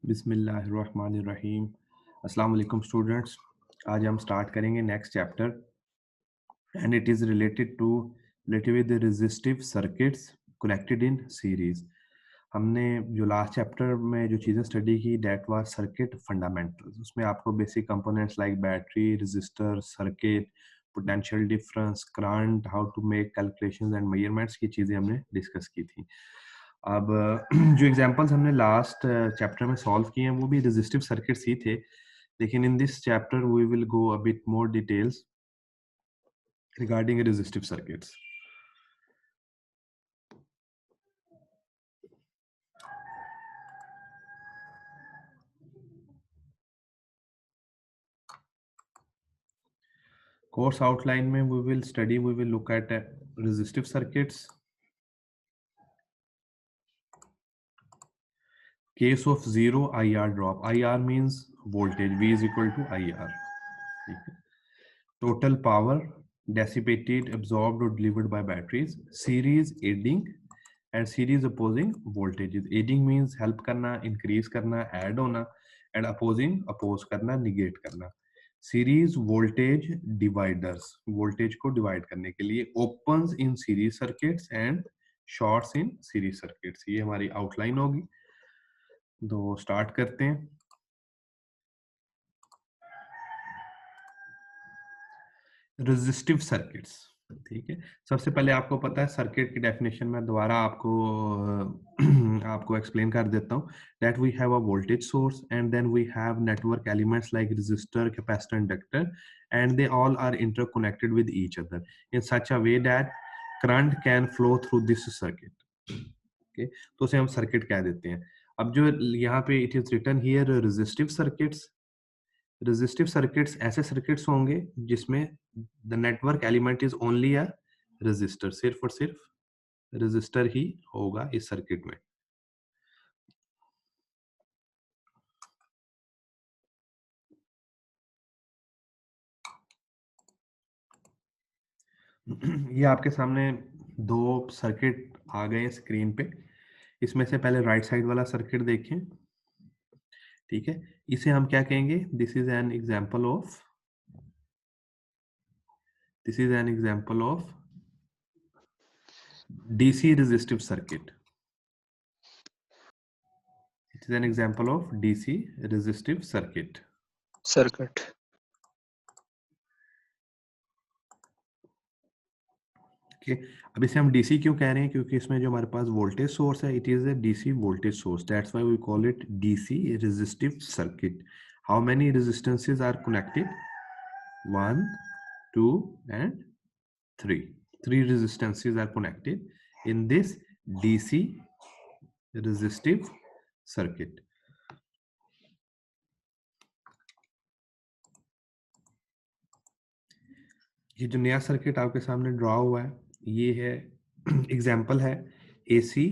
बिस्मिल्लाहिर्रहमानिर्रहीम। अस्सलाम वालेकुम स्टूडेंट्स। आज हम स्टार्ट करेंगे next chapter and it is related with resistive circuits connected in series. हमने जो लास्ट चैप्टर में जो चीज़ें स्टडी की दैट वाज सर्किट फंडामेंटल्स। उसमें आपको basic components like battery, resistor, circuit, potential difference, current, how to make calculations and measurements की चीज़ें हमने डिस्कस की थी। अब जो एग्जांपल्स हमने लास्ट चैप्टर में सॉल्व किए हैं वो भी रेजिस्टिव सर्किट्स ही थे, लेकिन in this chapter we will go a bit more details regarding resistive circuits. Course outline में we will look at resistive circuits. Case of zero IR drop. IR means voltage. V is equal to IR. Total power dissipated, absorbed or delivered by batteries. Series aiding and series opposing voltages. Aiding means help करना, increase करना, add होना, and opposing oppose करना, negate करना. Series voltage dividers. Voltage को divide करने के लिए opens in series circuits and shorts in series circuits. ये हमारी outline होगी. तो स्टार्ट करते हैं। रेजिस्टिव सर्किट्स, ठीक है। सबसे पहले आपको पता है सर्किट की डेफिनेशन में दोबारा आपको एक्सप्लेन कर देता हूँ that we have a voltage source and then we have network elements like resistor, capacitor, inductor and they all are interconnected with each other in such a way that current can flow through this circuit. Okay, तो उसे हम circuit कह देते हैं। अब जो यहाँ पे it is written here resistive circuits. Resistive circuits ऐसे सर्किट्स होंगे जिसमें the network element is only a resistor, सिर्फ और सिर्फ रेजिस्टर ही होगा इस सर्किट में। ये आपके सामने दो सर्किट आ गए स्क्रीन पे। इसमें से पहले राइट साइड वाला सर्किट देखें, ठीक है। इसे हम क्या कहेंगे? This is an example of DC resistive circuit. It is an example of DC resistive circuit. Circuit. अब इसे हम डीसी क्यों कह रहे हैं? क्योंकि इसमें जो हमारे पास वोल्टेज सोर्स है it is a DC voltage source, that's why we call it DC resistive circuit. How many resistances are connected? 1 2 and 3. Three resistances are connected in this DC resistive circuit. ये जो नया circuit आपके सामने draw हुआ है ये है example है एसी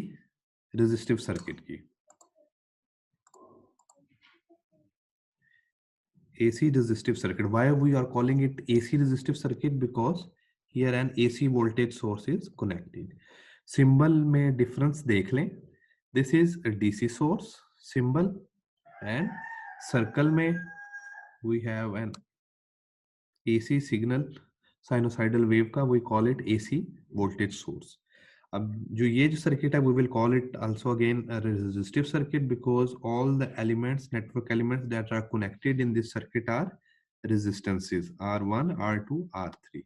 रेजिस्टिव सर्किट की। AC resistive circuit. Why we are calling it AC resistive circuit? Because here an AC voltage source is connected. Symbol में difference देख लें. This is a DC source symbol and circle में we have an AC signal sinusoidal wave का we call it AC voltage source. अब जो ये जो circuit है we will call it also again a resistive circuit because all the elements, network elements that are connected in this circuit are resistances R1, R2, R3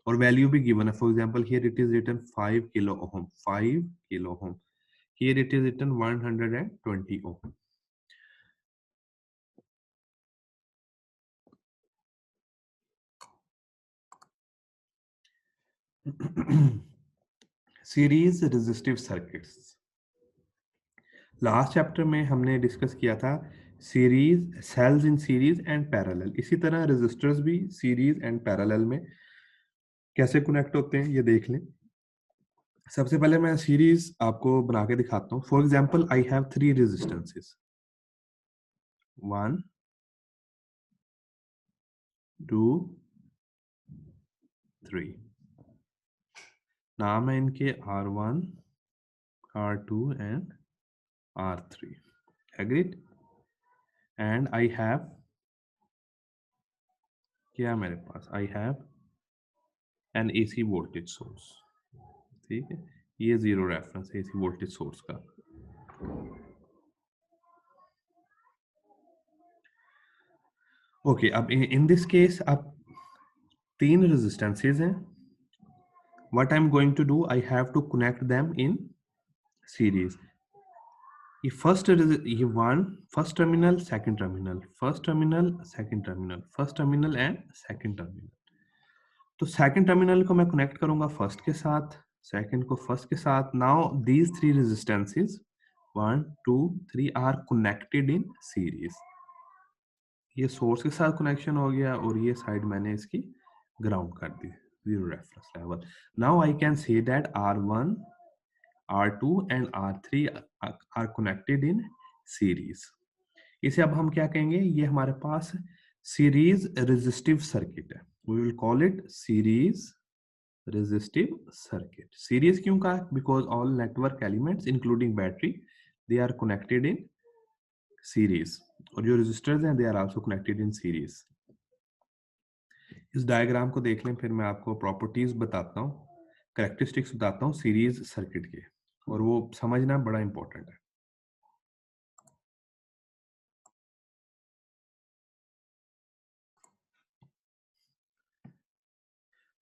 और value भी given है. For example here it is written 5 kilo ohm, 5 kilo ohm. Here it is written 120 ohm. Series resistive circuits last chapter में हमने discuss किया था series cells in series and parallel. इसी तरह resistors भी सीरीज एंड पैरेलल में कैसे connect होते हैं ये देख लें। सबसे पहले मैं सीरीज आपको बना के दिखाता हूँ। For example I have 3 resistances 1 2 3। नाम है इनके R1 R2 and R3। Agreed? And I have, क्या मेरे पास, I have an AC voltage source, ठीक है, ये जीरो रेफरेंस है एसी वोल्टेज सोर्स का। ओके, अब इन दिस केस अब 3 रेजिस्टेंसेज हैं। What I am going to do, I have to connect them in series. ये ये one first terminal, second terminal, first terminal, second terminal, first terminal and second terminal. तो second terminal को मैं connect करूंगा first के साथ, second को first के साथ। Now these 3 resistances 1 2 3 are connected in series. ये सोर्स के साथ कनेक्शन हो गया और ये साइड मैंने इसकी ग्राउंड कर दी, zero reference level. Now I can say that R1 R2 and R3 are connected in series। इसे अब हम क्या कहेंगे, ये हमारे पास सीरीज रेजिस्टिव सर्किट है। We will call it series resistive circuit। Series क्यों कहा, because all network elements including battery they are connected in series, और जो रेजिस्टर्स हैं they are also connected in series. इस डायग्राम को देख लें, फिर मैं आपको प्रॉपर्टीज बताता हूँ, कैरेक्टरिस्टिक्स बताता हूँ सीरीज सर्किट के, और वो समझना बड़ा इंपॉर्टेंट है।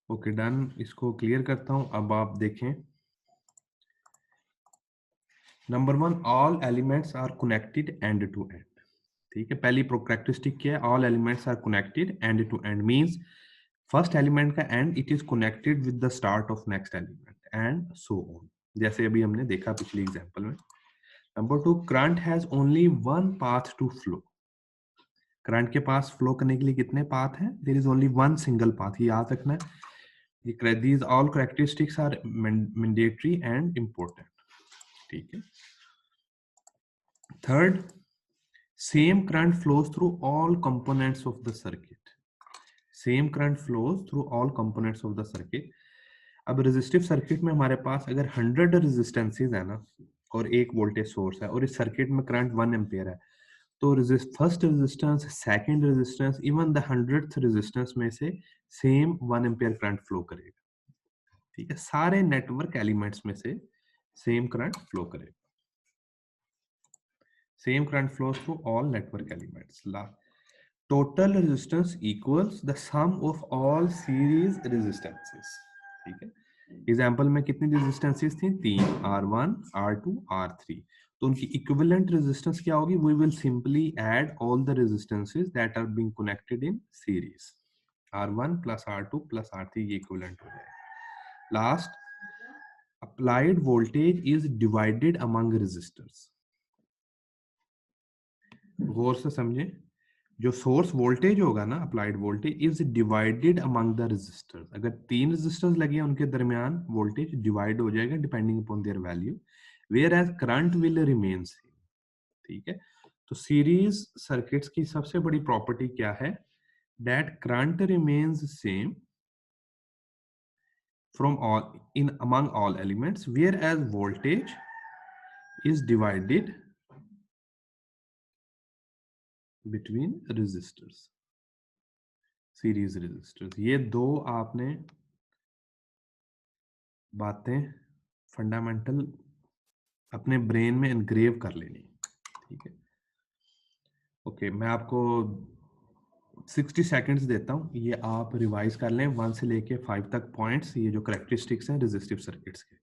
ओके डन, इसको क्लियर करता हूं। अब आप देखें, number 1, all elements are connected end to end. ठीक है, पहली कैरेक्टरिस्टिक क्या है, all elements are connected end to end means first element का end it is connected with the start of next element and so on, जैसे अभी हमने देखा पिछली एग्जांपल में। Number 2, current has only one path to flow. Current के पास flow करने के लिए कितने पाथ हैं, there is only one single path, ये याद रखना है। These all characteristics are mandatory and important। ठीक है। Third, same current flows through all components of the circuit। same current flows through all components of the circuit। अब resistive circuit में हमारे पास अगर 100 रेजिस्टेंसेज है ना, और एक वोल्टेज सोर्स है, और इस सर्किट में करंट 1 एम्पियर है, तो first resistance, second resistance, even the 100th resistance में से सेम 1 एम्पियर करंट फ्लो करेगा। ठीक है, सारे नेटवर्क एलिमेंट्स में से सेम करंट फ्लो करेगा। Same current flows through all network elements. Total resistance equals the sum of all series resistances. ठीक है, एग्जांपल में कितनी रेजिस्टेंसेस थी, 3, R1 R2 R3। तो उनकी इक्विवेलेंट रेजिस्टेंस क्या होगी, we will simply add all the resistances that are being connected in series. R1 plus R2 plus R3 ये इक्विवेलेंट हो जाएगा। Last, applied voltage is divided among resistors। गौर से समझे, जो सोर्स वोल्टेज होगा ना, applied voltage is divided among the resistors. अगर 3 रेजिस्टर्स लगे हैं उनके दरमियान वोल्टेज डिवाइड हो जाएगा depending upon their value, whereas current will remain same. ठीक है, तो सीरीज सर्किट्स की सबसे बड़ी प्रॉपर्टी क्या है, that current remains same from all in among all elements, whereas voltage is divided between resistors, series resistors। ये दो आपने बातें फंडामेंटल अपने ब्रेन में एनग्रेव कर लेनी। ठीक है, ओके, मैं आपको 60 सेकंड्स देता हूं, ये आप रिवाइज कर लें 1 से लेके 5 तक पॉइंट्स, ये जो कैरेक्टरिस्टिक्स हैं रेजिस्टिव सर्किट्स के।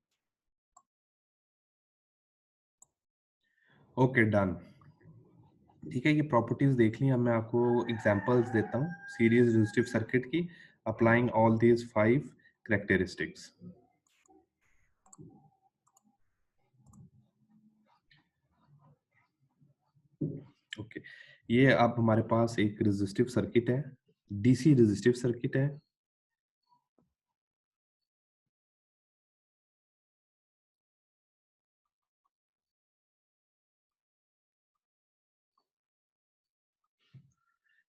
ओके डन, ठीक है, ये प्रॉपर्टीज देख ली। अब मैं आपको एग्जांपल्स देता हूँ सीरीज रेजिस्टिव सर्किट की, applying all these 5 characteristics. Okay, ये अब हमारे पास एक रेजिस्टिव सर्किट है, डीसी रेजिस्टिव सर्किट है।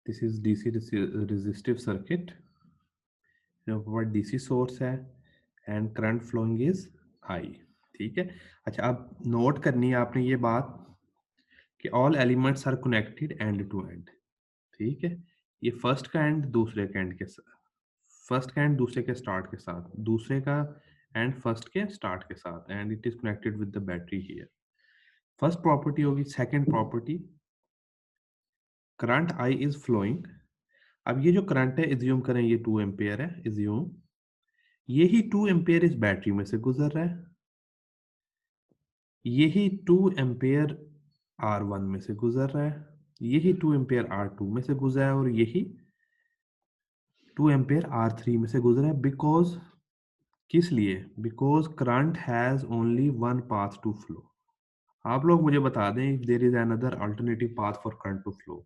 This is DC resistive circuit, DC source है and current flowing is I. ठीक है, अच्छा अब नोट करनी है आपने ये बात कि all elements are connected end to end. ठीक है, ये फर्स्ट का एंड दूसरे का एंड के साथ, फर्स्ट का एंड दूसरे के स्टार्ट के साथ, दूसरे का एंड फर्स्ट के स्टार्ट के साथ, and it is connected with the battery here. First property होगी। Second property, current I is flowing. अब ये जो करंट है, इज्यूम करें ये 2 एम्पियर है, इज्यूम यही 2 एम्पियर इस बैटरी में से गुजर रहा है, यही 2 एम्पियर R1 में से गुजर रहा है, यही 2 एम्पियर R2 में से गुजरा है, और यही 2 एम्पियर R3 में से गुजरा है। बिकॉज, किस लिए? Because current has only one path to flow. आप लोग मुझे बता दें, if there is another alternative path for current to flow.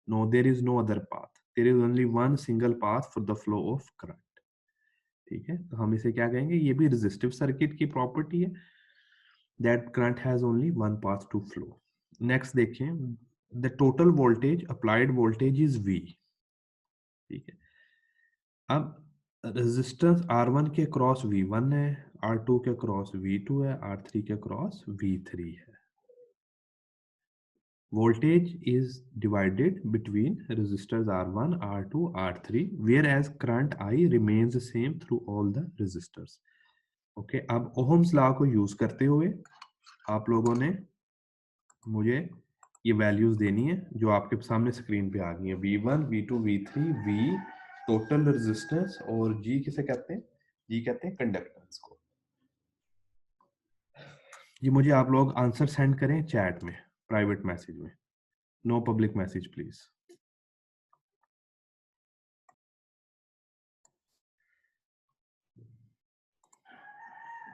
No, there is no other path, there is only one single path for the flow of current. ठीक है, तो हम इसे क्या कहेंगे? ये भी रेजिस्टिव सर्किट की प्रॉपर्टी है, that current has only one path to flow. Next देखें, the total voltage, applied voltage is V। ठीक है, अब रेजिस्टेंस R1 के क्रॉस V1 है, R2 के क्रॉस V2 है, R3 के क्रॉस V3 है। Voltage is divided between resistors R1, R2, R3, whereas current I remains the same through all the resistors. Okay, अब ओहम्स लॉ को use करते हुए आप लोगों ने मुझे ये वैल्यूज देनी है जो आपके सामने स्क्रीन पे आ गई है। V1, V2, V3, V total resistance, और G किसे कहते हैं? G कहते हैं कंडक्टेंस को। ये मुझे आप लोग आंसर सेंड करें चैट में, प्राइवेट मैसेज में, नो पब्लिक मैसेज प्लीज।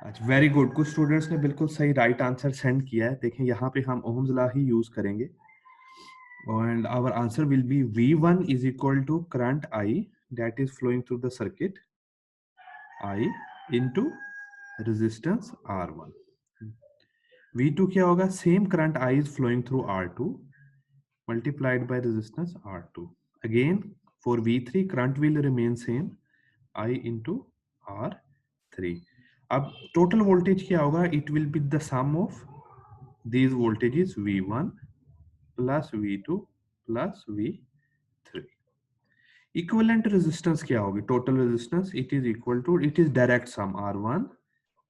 अच्छा, वेरी गुड, कुछ स्टूडेंट्स ने बिल्कुल सही राइट आंसर सेंड किया है। देखें यहाँ पे हम ओहम्स लॉ ही यूज करेंगे, and our answer will be V1 is equal to current I that is flowing through the circuit I into resistance R1। V2 क्या होगा? Same current I is flowing through R2 multiplied by resistance R2। Again for V3 current will remain same, I into R3। अब total voltage क्या होगा? It will be the sum of these voltages V1 plus V2 plus V3। Equivalent resistance क्या होगी? Total resistance it is equal to, it is direct sum R1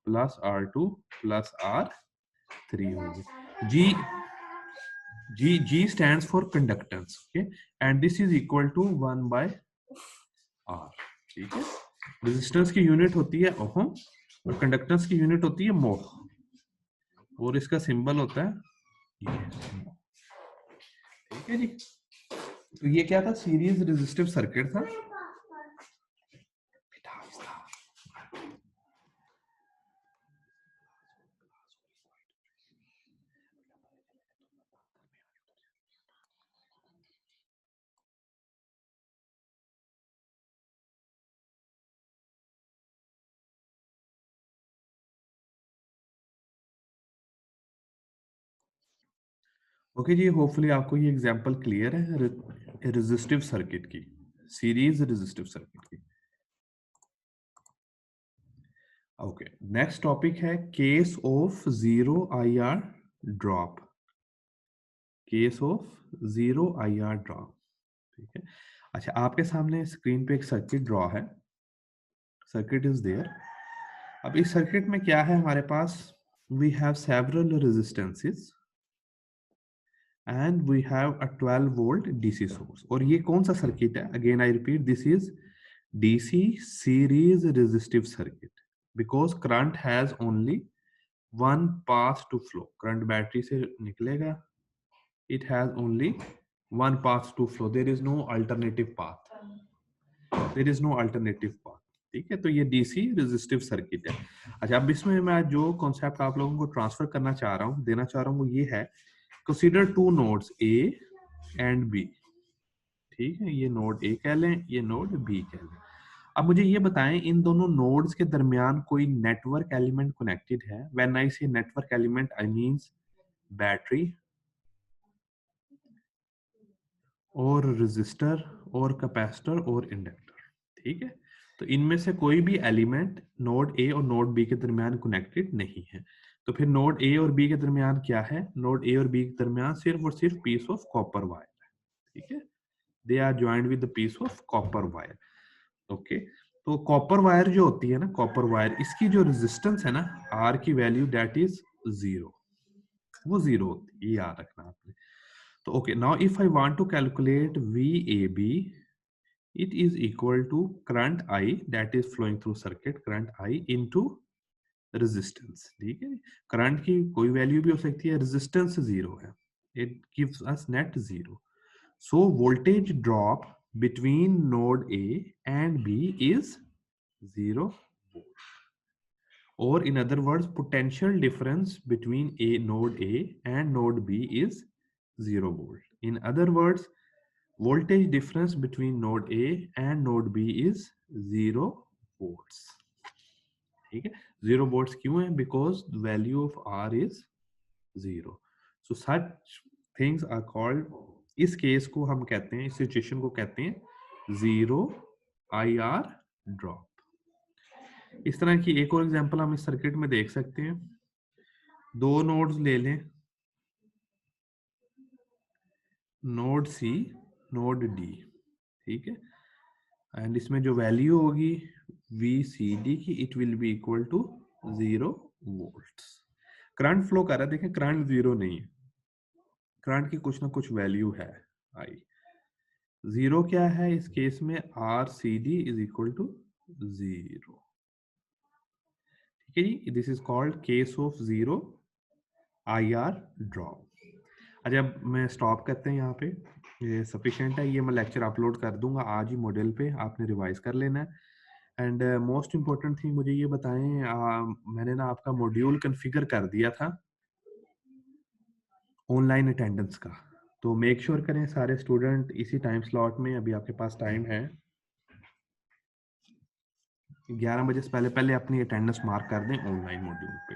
plus R2 plus R3 होगी। G stands for conductance, okay, and this is equal to 1 by R। ठीक है, resistance की unit होती है ohm और conductance की unit होती है मोह, और इसका सिंबल होता है ये। ठीक है जी, तो ये क्या था? सीरीज रेजिस्टिव सर्किट था। ओके जी, होपफुली आपको ये एग्जांपल क्लियर है रेजिस्टिव सर्किट की, सीरीज रेजिस्टिव सर्किट की। ओके, नेक्स्ट टॉपिक है case of zero IR drop. Case of zero IR drop. ठीक है, अच्छा, आपके सामने स्क्रीन पे एक सर्किट ड्रॉ है, सर्किट इज देयर। अब इस सर्किट में क्या है हमारे पास? We have several resistances and we have a 12 volt DC source। और ये कौन सा सर्किट है? Again I repeat, this is DC series resistive circuit because current has only one path to flow। Current battery से निकलेगा, it has only one path to flow, there is no alternative path, there is no alternative path। ठीक है, तो ये DC resistive circuit है। अच्छा, अब इसमें मैं जो कॉन्सेप्ट आप लोगों को ट्रांसफर करना चाह रहा हूँ, देना चाह रहा हूँ, वो ये है, consider two nodes A and B। ठीक है, ये नोड A कह लें, ये नोड B कह लें। अब मुझे ये बताएं, इन दोनों नोड्स के दरमियान कोई नेटवर्क एलिमेंट कनेक्टेड है? व्हेन आई से नेटवर्क एलिमेंट, आई मींस बैटरी और रेजिस्टर और कैपेसिटर और इंडक्टर। ठीक है, तो इनमें से कोई भी एलिमेंट नोड A और नोड B के दरमियान कनेक्टेड नहीं है। तो फिर नोड ए और बी के दरमियान क्या है? नोड ए और बी के दरमियान सिर्फ और सिर्फ पीस ऑफ कॉपर वायर है, ठीक है। They are joined with the piece of copper wire, okay. तो कॉपर वायर जो होती है ना, कॉपर वायर, इसकी जो रेजिस्टेंस है ना, आर की वैल्यू दैट इज 0, वो 0 होती है, ये याद रखना आपने। तो okay, now if I want to calculate V A B, it is equal to current I that is flowing through circuit, current I into resistance, ठीक है। करंट की कोई वैल्यू भी हो सकती है, रेजिस्टेंस 0 है, it gives us net 0. So voltage drop between node A and B is 0 volt, or in other words potential difference between node A and node B is 0 volt. In other words, voltage difference between node A and node B is 0 volts, ठीक है। 0 volts क्यों है? Because the value of R is 0. So such things are called, इस case को हम कहते हैं, इस सिचुएशन को कहते हैं जीरो IR ड्रॉप। इस तरह की एक और एग्जांपल हम इस सर्किट में देख सकते हैं। दो नोड्स ले लें, नोड सी, नोड डी, ठीक है। एंड इसमें जो वैल्यू होगी VCD की, it will be equal to 0 volts. Current flow कर रहा है, देखें करंट 0 नहीं है, करंट की कुछ ना कुछ वैल्यू है आई। 0 क्या है इस केस में? RCD इज इक्वल टू 0, ठीक है जी। This is called case of 0 IR drop. अच्छा, अब मैं स्टॉप करते हैं यहाँ पे, ये सफिशिएंट है। ये मैं लेक्चर अपलोड कर दूंगा आज ही मॉड्यूल पे, आपने रिवाइज कर लेना है। एंड मोस्ट इम्पोर्टेंट थिंग मुझे ये बताएं, मैंने ना आपका मॉड्यूल कॉन्फ़िगर कर दिया था ऑनलाइन अटेंडेंस का, तो मेक श्योर करें सारे स्टूडेंट इसी टाइम स्लॉट में, अभी आपके पास टाइम है 11 बजे से पहले पहले अपनी अटेंडेंस मार्क कर दें ऑनलाइन मॉड्यूल।